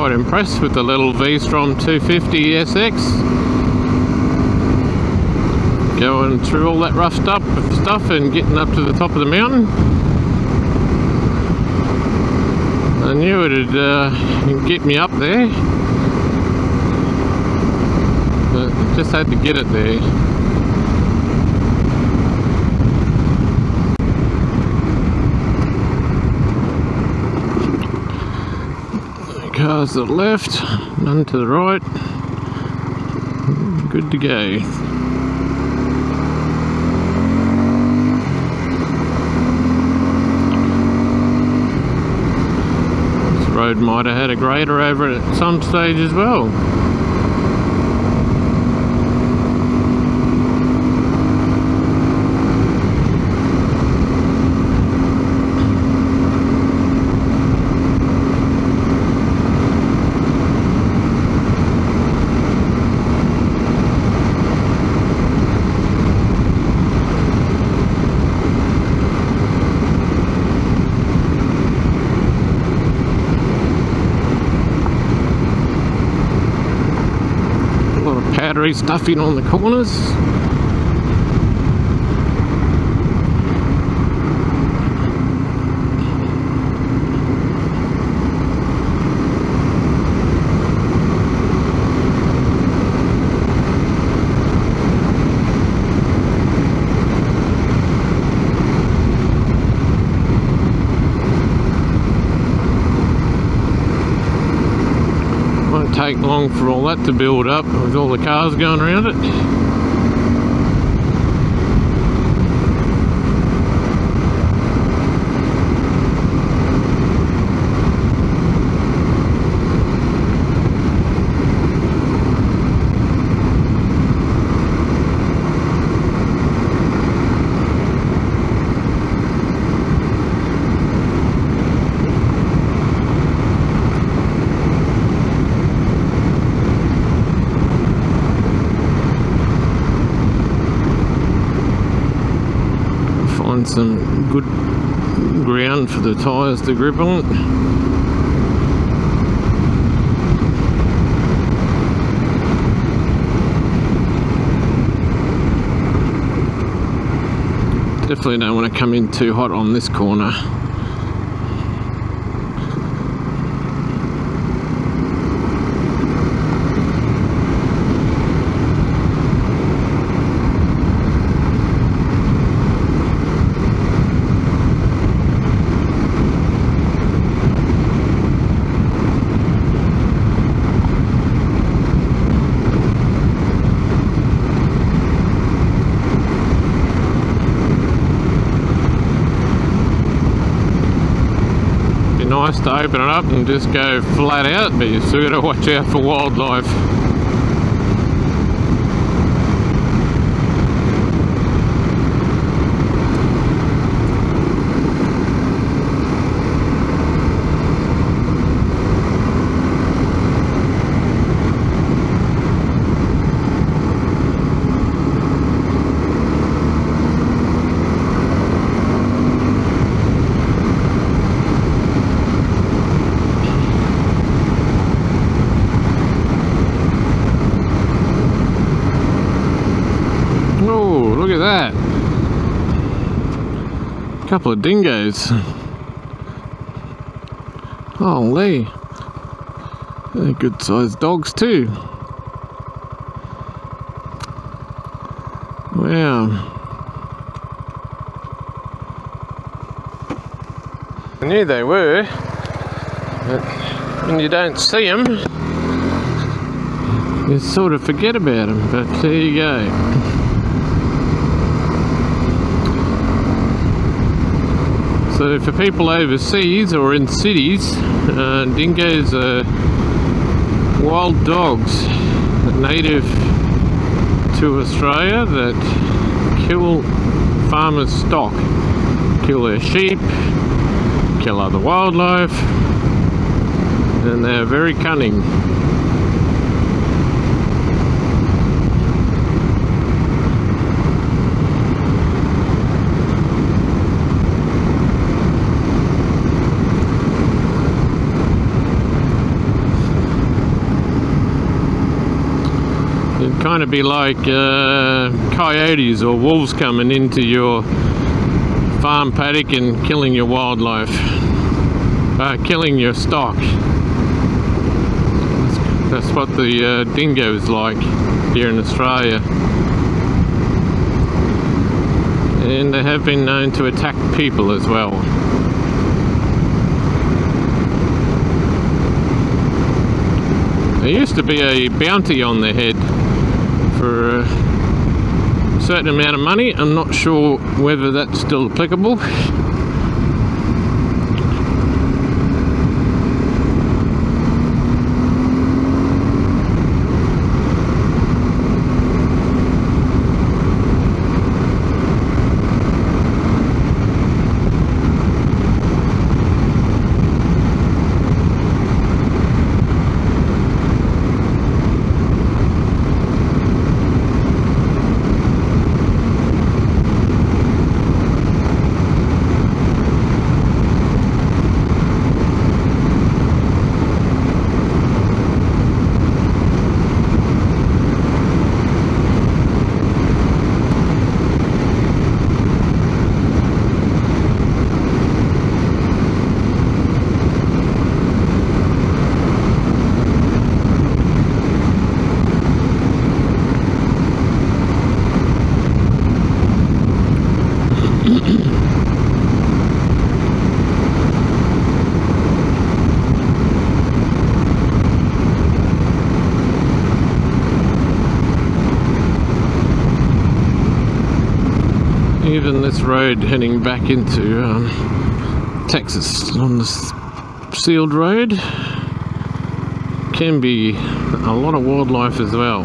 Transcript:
quite impressed with the little V-Strom 250 SX. Going through all that rough stuff and getting up to the top of the mountain. I knew it'd get me up there, but just had to get it there. Cars to the left, none to the right. Good to go. This road might have had a grader over it at some stage as well. Powdery stuffing on the corners. Won't take long for all that to build up with all the cars going around it. Some good ground for the tyres to grip on it. Definitely don't want to come in too hot on this corner. Nice to open it up and just go flat out, but you still got to watch out for wildlife. Look at that. Couple of dingoes. Holy. They're good sized dogs too. Wow. I knew they were, but when you don't see them, you sort of forget about them, but there you go. So for people overseas or in cities, dingoes are wild dogs native to Australia that kill farmers' stock, kill their sheep, kill other wildlife, and they're very cunning. kind of be like coyotes or wolves coming into your farm paddock and killing your wildlife, killing your stock. That's what the dingo's like here in Australia. And they have been known to attack people as well. There used to be a bounty on their head for a certain amount of money. I'm not sure whether that's still applicable. Even this road heading back into Texas on this sealed road can be a lot of wildlife as well.